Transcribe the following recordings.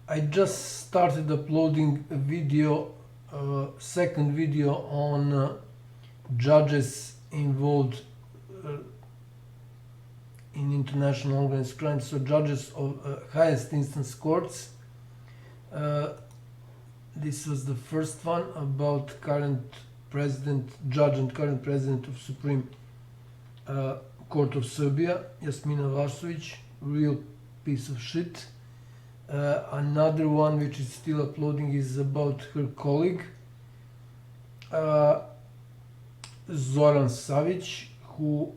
I just started uploading a video, second video on judges involved in international organized crime, so judges of highest instance courts. This was the first one about current judge and current president of Supreme Court of Serbia, Jasmina Vasovic, real piece of shit. Another one which is still uploading is about her colleague, Zoran Savic, who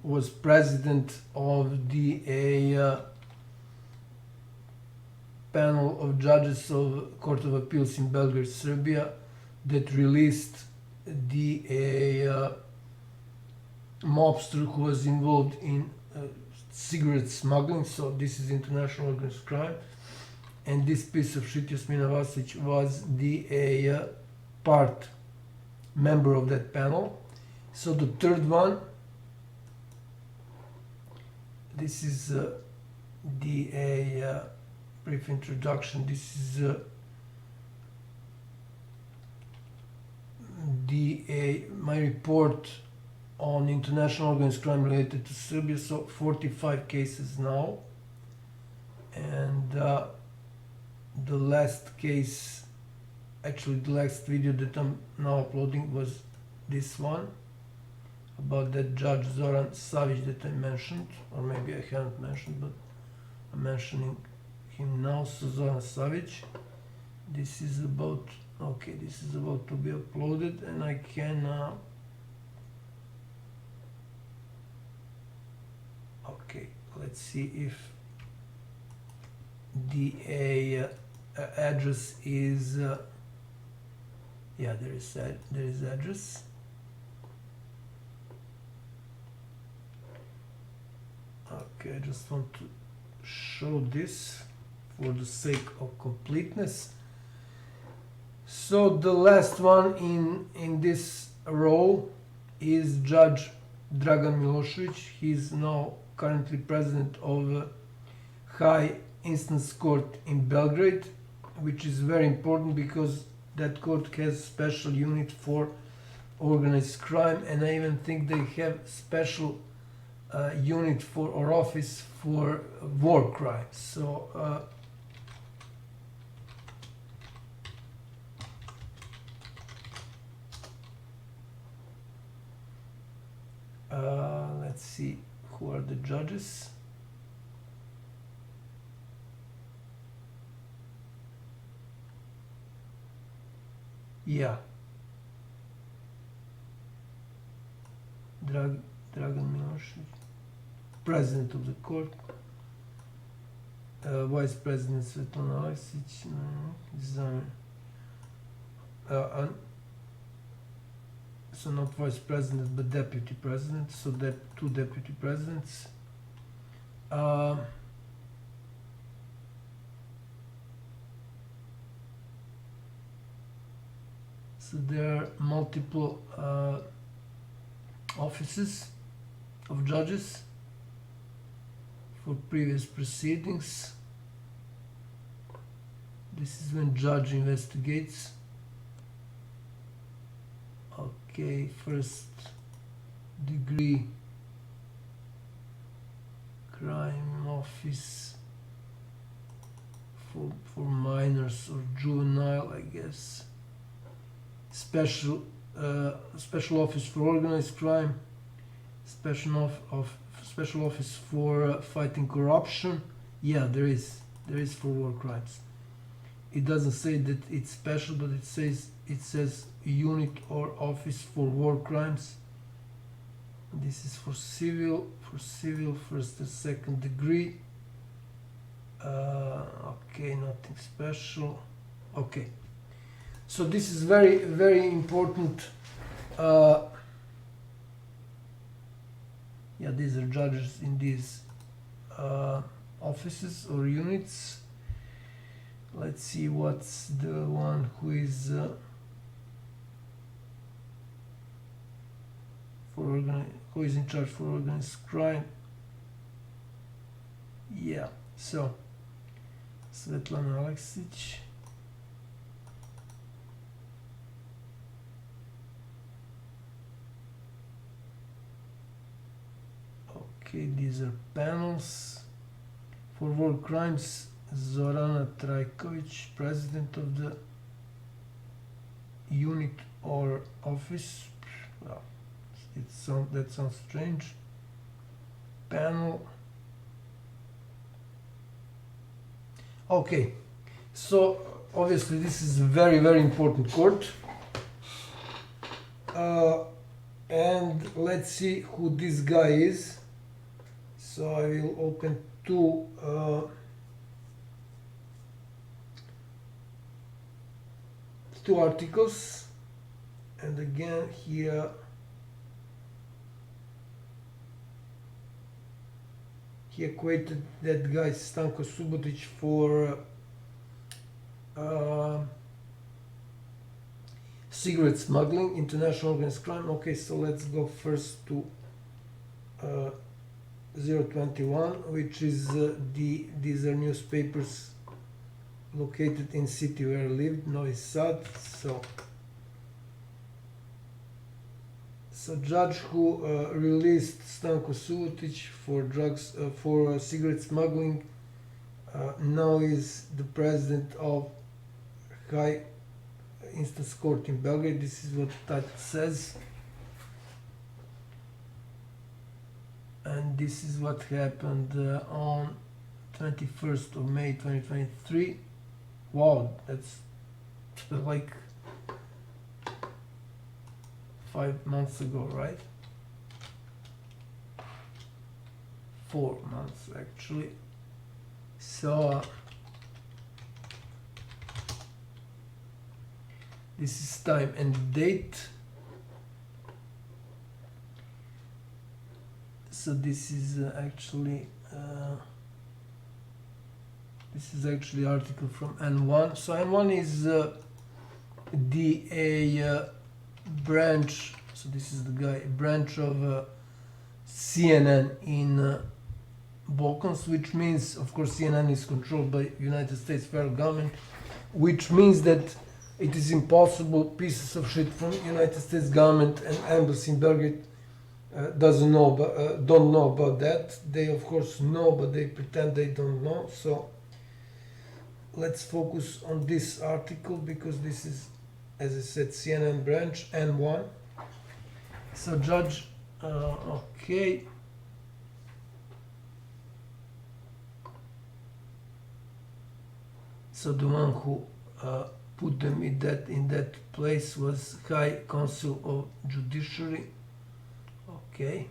was president of the panel of judges of Court of Appeals in Belgrade, Serbia, that released the mobster who was involved in cigarette smuggling. So this is international organized crime, and this piece of shit, Jasmina Vasovic, was the part member of that panel. So the third one, this is the brief introduction. This is my report on international organized crime related to Serbia. So 45 cases now, and the last case, actually the last video that I'm now uploading, was this one about that judge Zoran Savic that I mentioned, or maybe I haven't mentioned, but I'm mentioning him now. So Zoran Savic, this is about, okay, this is about to be uploaded, and I can okay, let's see if the address is yeah, there is address. Okay, I just want to show this for the sake of completeness. So the last one in this row is Judge Dragan Milosevic. He's now currently president of High Instance Court in Belgrade, which is very important because that court has special unit for organized crime, and I even think they have special unit for, or office for, war crimes. So let's see who are the judges. Yeah, Dragan Milosevic, president of the court, vice president Svetlana Aleksic, so not vice president but deputy president, so that two deputy presidents. So there are multiple offices of judges for previous proceedings. This is when judge investigates. Okay, first degree crime office for minors or juvenile, I guess. Special office for organized crime, special office for fighting corruption. Yeah, there is for war crimes. It doesn't say that it's special, but it says unit or office for war crimes. This is for civil first and second degree. Okay, nothing special. Okay. So this is very, very important. Yeah, these are judges in these offices or units. Let's see what's the one who is who is in charge for organized crime. Yeah, so Svetlana Alexic. Okay, these are panels. For war crimes, Zorana Trajkovic, president of the unit or office. Well, that sounds strange. Panel. Okay, so obviously this is a very, very important court. And let's see who this guy is. So I will open two articles, and again here he equated that guy Stanko Subotic for cigarette smuggling, international organized crime. Okay, so let's go first to 021, which is these are newspapers located in city where I lived, Novi Sad. So judge who released Stanko Subotic for drugs for cigarette smuggling now is the president of High Instance Court in Belgrade. This is what that says. And this is what happened on 21st of May 2023. Wow, that's like 5 months ago, right? 4 months actually. So this is time and date. So this is actually article from N1. So N1 is the branch. So this is the guy, branch of CNN in Balkans, which means, of course, CNN is controlled by United States federal government, which means that it is impossible pieces of shit from United States government and embassy in Belgrade don't know about that. They of course know, but they pretend they don't know. So let's focus on this article because this is, as I said, CNN branch N1. So judge, okay. So the one who put them in that place was High Council of Judiciary. Okay.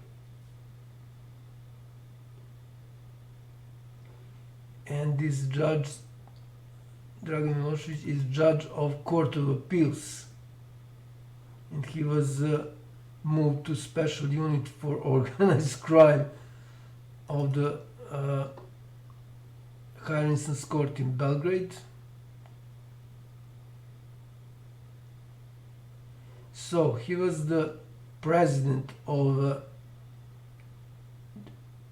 And this judge, Dragan Milosevic, is judge of Court of Appeals. And he was moved to special unit for organized crime of the Higher Instance Court in Belgrade. So he was the president of a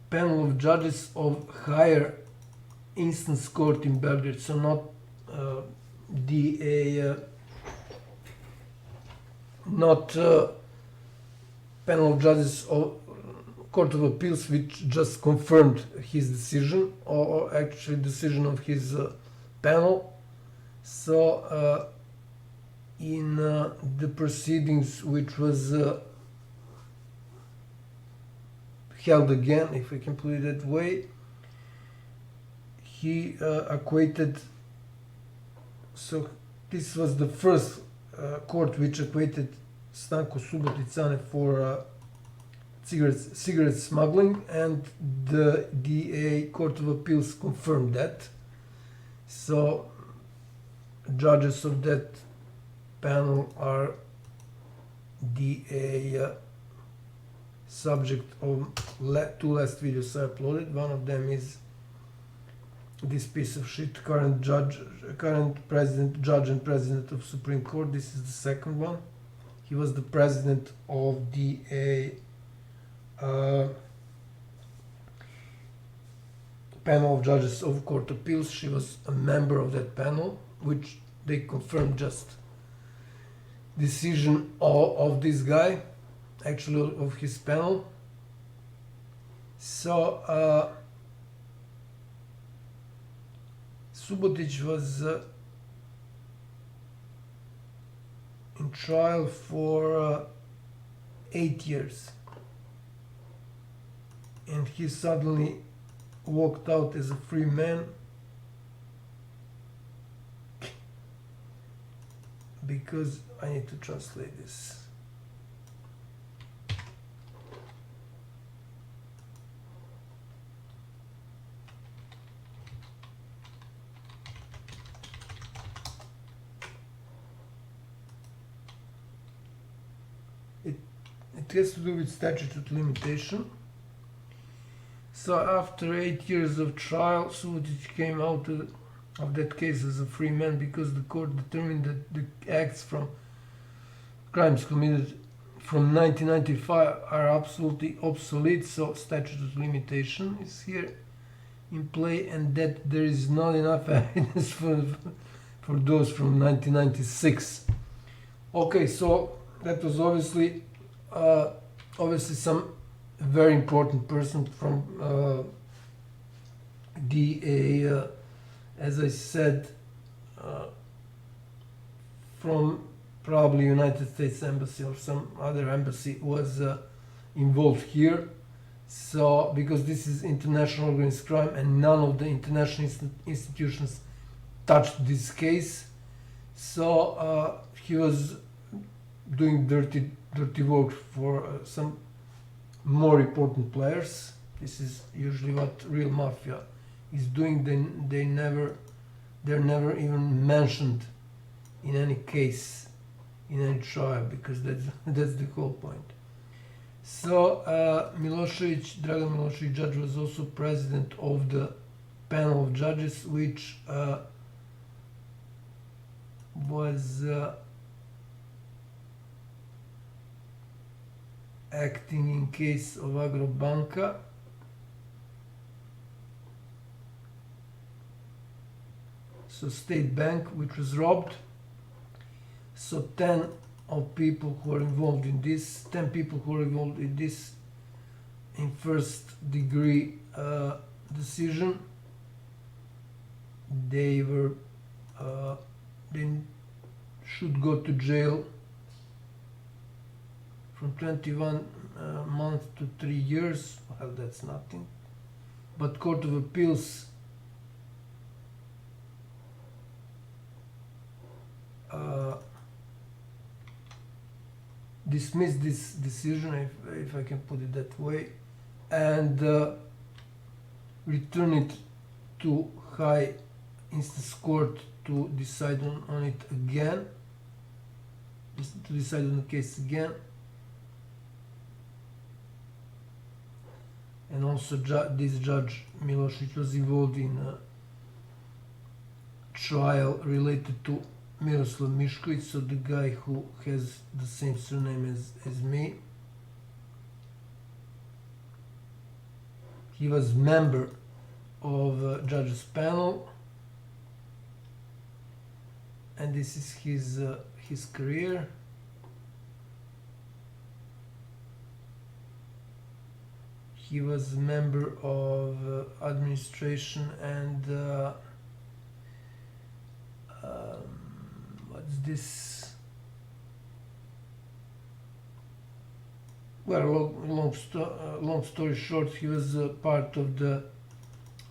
panel of judges of Higher Instance Court in Belgrade. So not panel of judges of Court of Appeals, which just confirmed his decision, or actually decision of his panel. So in the proceedings, which was held again, if we can put it that way, he acquitted. So this was the first court which acquitted Stanko Subotic for cigarette smuggling, and the DA Court of Appeals confirmed that. So judges of that panel are DA subject of two last videos I uploaded. One of them is this piece of shit, current president, judge and president of Supreme Court. This is the second one. He was the president of DA panel of judges of Court of Appeals. She was a member of that panel, which they confirmed just decision of this guy, actually of his panel. So Subotic was in trial for 8 years, and he suddenly walked out as a free man because I need to translate this. It has to do with statute of limitation. So after 8 years of trial, Subotic came out of that case as a free man because the court determined that the acts from crimes committed from 1995 are absolutely obsolete, so statute of limitation is here in play, and that there is not enough evidence for those from 1996. Okay, so that was obviously some very important person from DA, as I said, from probably United States Embassy or some other embassy was involved here. So because this is international organized crime and none of the international institutions touched this case, so he was doing dirty work for some more important players. This is usually what real mafia is doing. They're never even mentioned in any case, in any trial, because that's the whole point. So Dragan Milosevic judge was also president of the panel of judges, which was acting in case of Agrobanka. So State Bank, which was robbed. So 10 people who are involved in this, 10 people who are involved in this in first degree decision, they should go to jail from 21 months to 3 years. Well, that's nothing. But Court of Appeals dismissed this decision, if I can put it that way, and return it to High Instance Court to decide on it again, to decide on the case again. And also this judge Milosevic was involved in a trial related to Miroslav Mišković, so the guy who has the same surname as me. He was member of judges panel, and this is his career. He was a member of administration and what's this? Well, long story short, he was part of the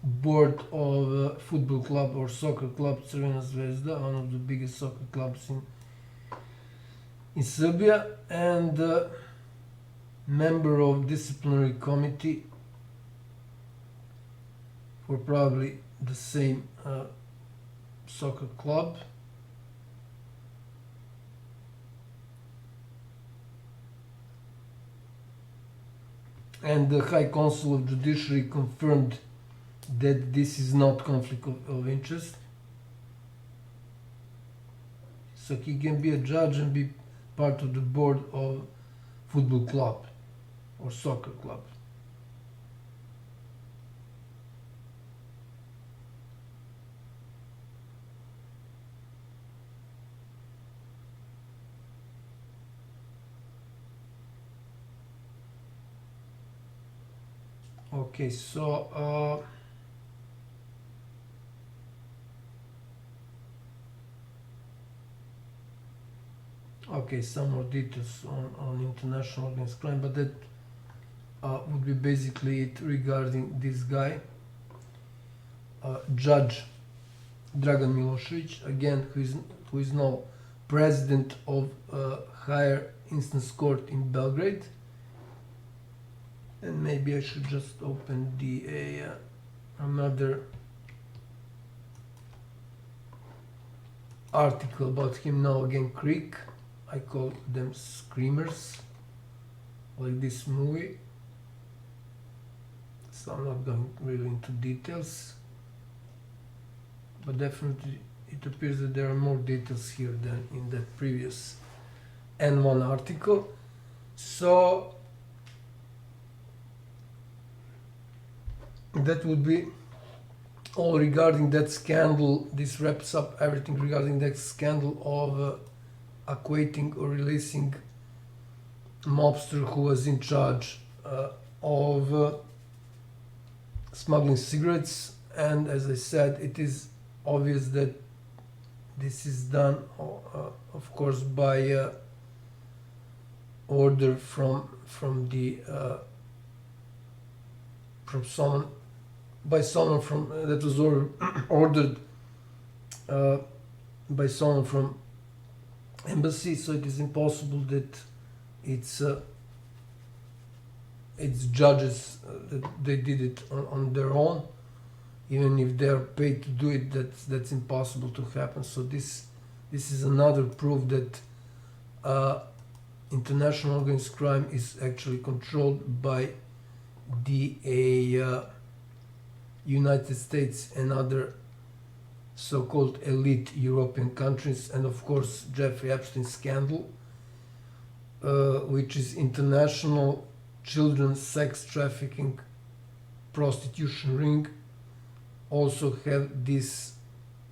board of a football club or soccer club, Crvena Zvezda, one of the biggest soccer clubs in Serbia, and member of disciplinary committee for probably the same soccer club. And the High Council of Judiciary confirmed that this is not conflict of interest. So he can be a judge and be part of the board of football club or soccer club. Okay, so okay, some more details on international organized crime, but that would be basically it regarding this guy, Judge Dragan Milosevic, again, who is now president of higher instance court in Belgrade. And maybe I should just open the another article about him now. Again, Creek. I call them screamers, like this movie. So I'm not going really into details, but definitely it appears that there are more details here than in that previous N1 article. So that would be all regarding that scandal. This wraps up everything regarding that scandal of acquainting or releasing mobster who was in charge of smuggling cigarettes. And as I said, it is obvious that this is done of course by order from someone that was ordered by someone from embassy. So it is impossible that it's judges that they did it on their own. Even if they are paid to do it, that's impossible to happen. So this is another proof that international organized crime is actually controlled by the United States and other so-called elite European countries, and of course Jeffrey Epstein scandal, which is international children's sex trafficking prostitution ring. Also have these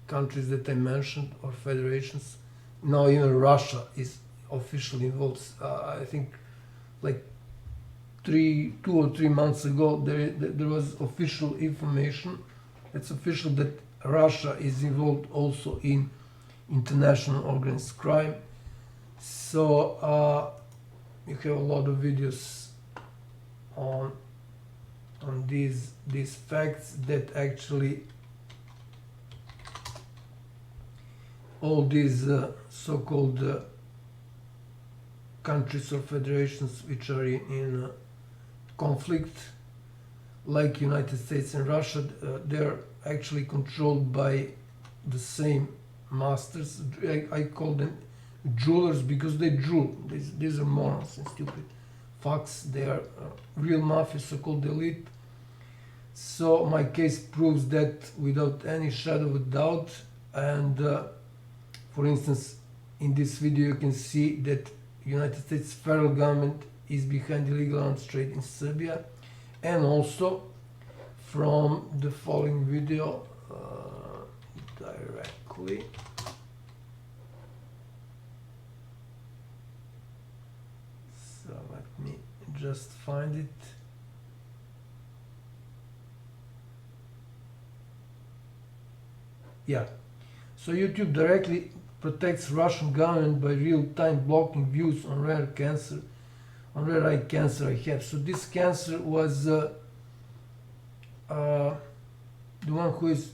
countries that I mentioned, or federations. Now even Russia is officially involved. I think like 2 or 3 months ago there was official information. It's official that Russia is involved also in international organized crime. So you have a lot of videos on these facts, that actually all these so-called countries or federations which are in conflict, like United States and Russia, they're actually controlled by the same masters. I call them jewelers because they jewel. These are morons and stupid fucks. They are real mafia, so-called elite. So my case proves that without any shadow of a doubt. And for instance, in this video you can see that United States federal government is behind illegal arms trade in Serbia. And also from the following video directly. So let me just find it. Yeah. So YouTube directly protects Russian government by real-time blocking views on rare eye cancer I have. So this cancer was the one who is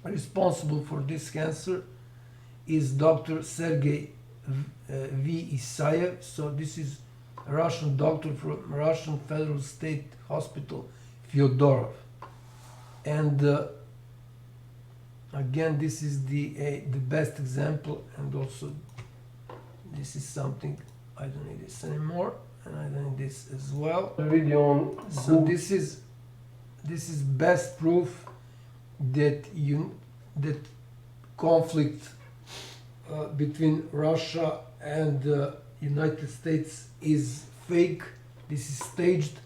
responsible for this cancer is Dr. Sergei V. Isayev. So this is a Russian doctor from Russian Federal State Hospital, Fyodorov. And again, this is the best example, and also this is something, I don't need this anymore, and I don't need this as well. Video on. So this is best proof that that conflict between Russia and United States is fake. This is staged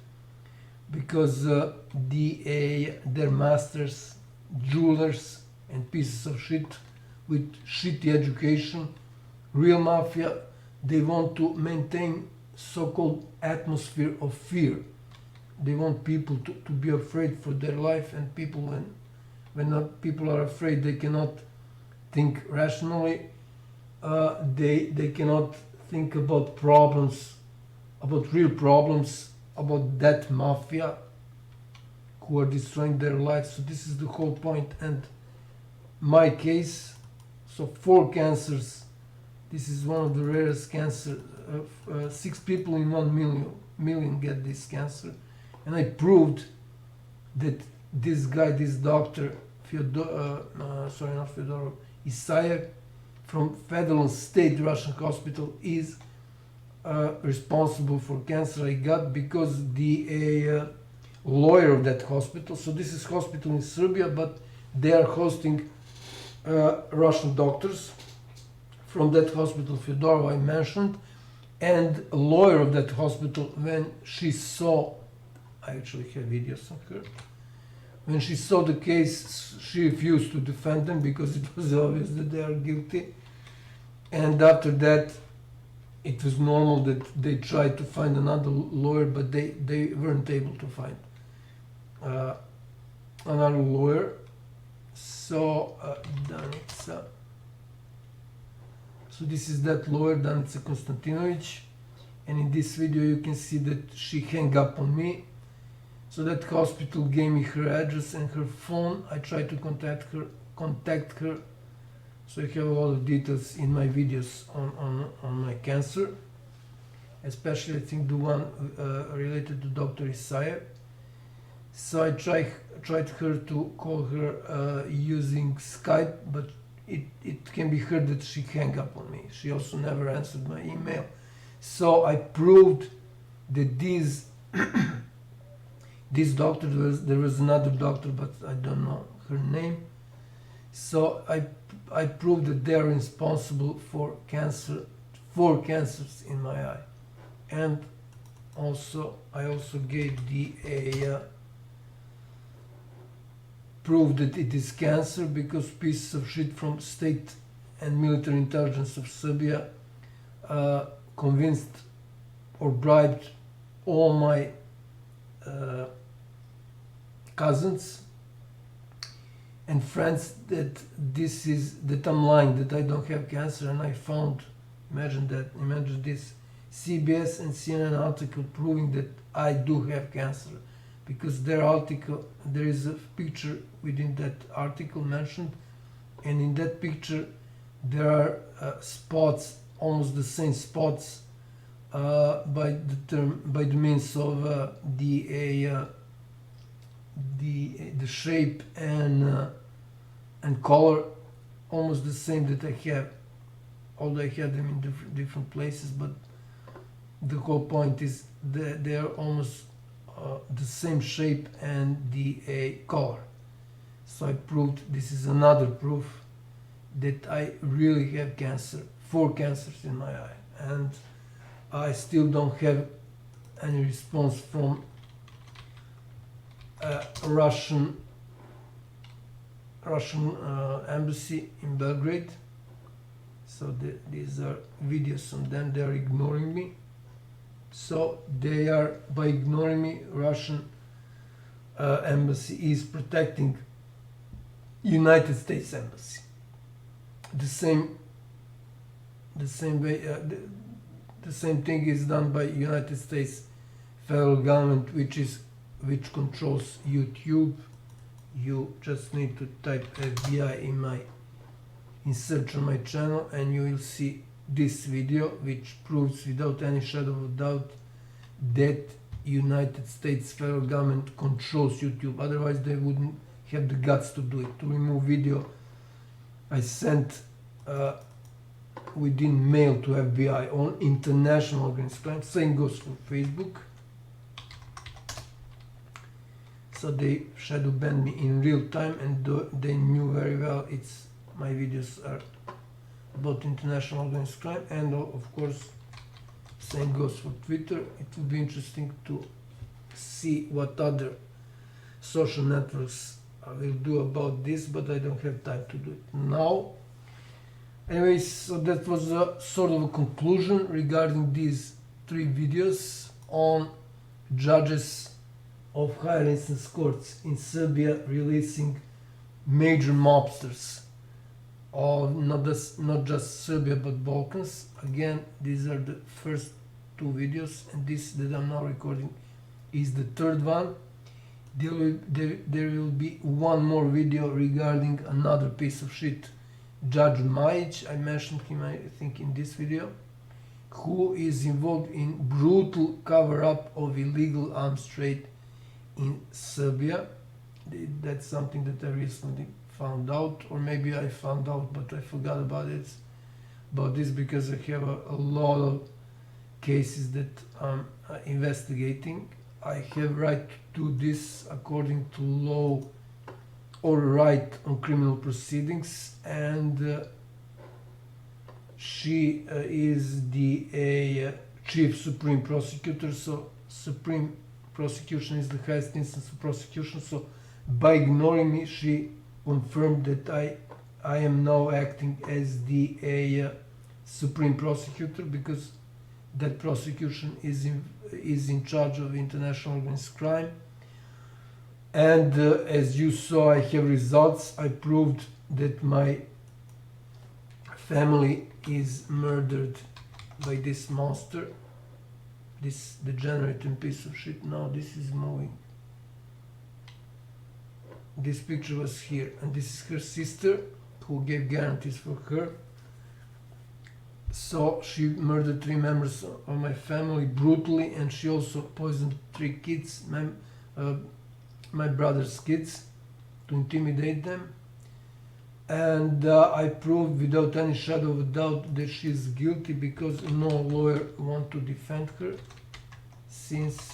because their masters, jewelers and pieces of shit with shitty education, real mafia, they want to maintain so-called atmosphere of fear they want people to be afraid for their life, and people, when not, people are afraid, they cannot think rationally. They cannot think about problems, about real problems, about that mafia who are destroying their lives. So this is the whole point. And my case, so 4 cancers, this is one of the rarest cancer. 6 people in 1 million get this cancer, and I proved that this guy, this doctor, Isayev, from Federal State Russian Hospital, is responsible for cancer I got, because the lawyer of that hospital, so this is hospital in Serbia, but they are hosting Russian doctors from that hospital, Fyodorova, I mentioned, and a lawyer of that hospital, when she saw, I actually have videos of her, when she saw the case, she refused to defend them because it was obvious that they are guilty. And after that, it was normal that they tried to find another lawyer, but they weren't able to find another lawyer. So so this is that lawyer, Danica Konstantinovic, and in this video you can see that she hung up on me. So that hospital gave me her address and her phone. I tried to contact her. So I have a lot of details in my videos on my cancer, especially I think the one related to Dr. Isayev. So I tried her to call her using Skype, but it can be heard that she hung up on me. She also never answered my email. So I proved that this doctor, there was another doctor, but I don't know her name. So I proved that they are responsible for cancer, 4 cancers in my eye. And also, I also gave proof that it is cancer, because pieces of shit from state and military intelligence of Serbia convinced or bribed all my cousins and friends that that I'm lying, that I don't have cancer. And I found, imagine this, CBS and CNN article proving that I do have cancer, because their article, there is a picture within that article mentioned, and in that picture there are spots, almost the same spots, by the means of the shape and color, almost the same that I have, although I have them in different places. But the whole point is that they are almost the same shape and the color. So I proved, this is another proof that I really have cancer, 4 cancers in my eye, and I still don't have any response from Russian embassy in Belgrade. So these are videos on them. They are ignoring me. So they are, by ignoring me, Russian embassy is protecting United States embassy. The same way, the same thing is done by United States federal government, which controls YouTube. You just need to type FBI in search on my channel, and you will see this video, which proves without any shadow of doubt that United States federal government controls YouTube. Otherwise they wouldn't have the guts to do it, to remove video I sent within mail to FBI on international organized crime. Same goes for Facebook. So they shadow banned me in real time, and they knew very well my videos are about international organized crime. And of course, same goes for Twitter. It will be interesting to see what other social networks will do about this, but I don't have time to do it now. Anyways, so that was a sort of a conclusion regarding these 3 videos on judges of higher instance courts in Serbia releasing major mobsters of not just Serbia but Balkans. Again, these are the first two videos, and this that I'm now recording is the third one. There will be one more video regarding another piece of shit, Dragan Majic. I mentioned him, I think, in this video, who is involved in brutal cover-up of illegal arms trade in Serbia. That's something that I recently found out, or maybe I found out but I forgot about this because I have a lot of cases that I'm investigating. I have right to do this according to law or right on criminal proceedings, and she is the chief supreme prosecutor. So supreme prosecution is the highest instance of prosecution. So by ignoring me, she confirmed that I am now acting as the supreme prosecutor, because that prosecution is in charge of international organized crime. And as you saw, I have results. I proved that my family is murdered by this monster, this degenerate piece of shit. Now this is moving. This picture was here, and this is her sister who gave guarantees for her. So she murdered 3 members of my family brutally, and she also poisoned 3 kids, my brother's kids, to intimidate them. And I proved without any shadow of a doubt that she is guilty, because no lawyer wanted to defend her since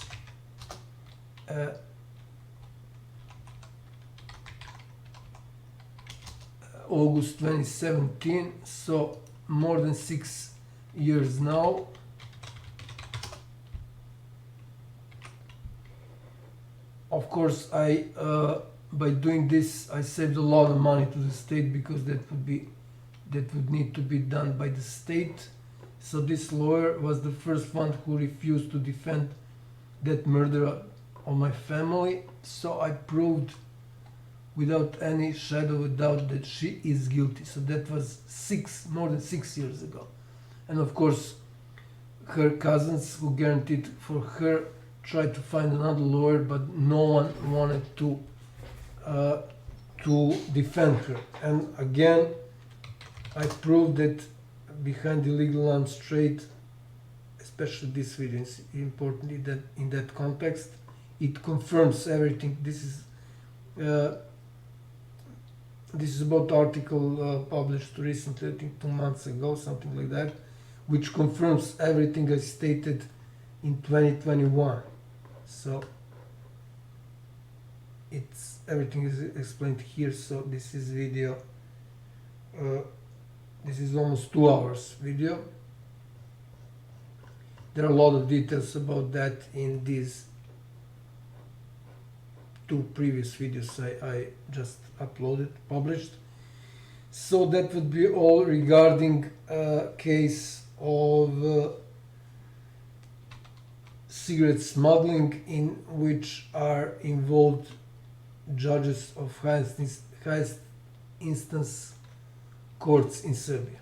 August 2017, so more than 6 years now. Of course, by doing this, I saved a lot of money to the state, because that would need to be done by the state. So this lawyer was the first one who refused to defend that murderer of my family. So I proved without any shadow of a doubt that she is guilty. So that was more than 6 years ago. And of course, her cousins who guaranteed for her tried to find another lawyer, but no one wanted to defend her. And again, I proved that behind illegal arms trade, especially this video is important that in that context, it confirms everything. This is about article published recently, I think 2 months ago, something like that, which confirms everything I stated in 2021. So everything is explained here. So this is video. This is almost 2 hours video. There are a lot of details about that in these 2 previous videos I just published. So that would be all regarding a case of cigarette smuggling, in which are involved judges of highest instance courts in Serbia.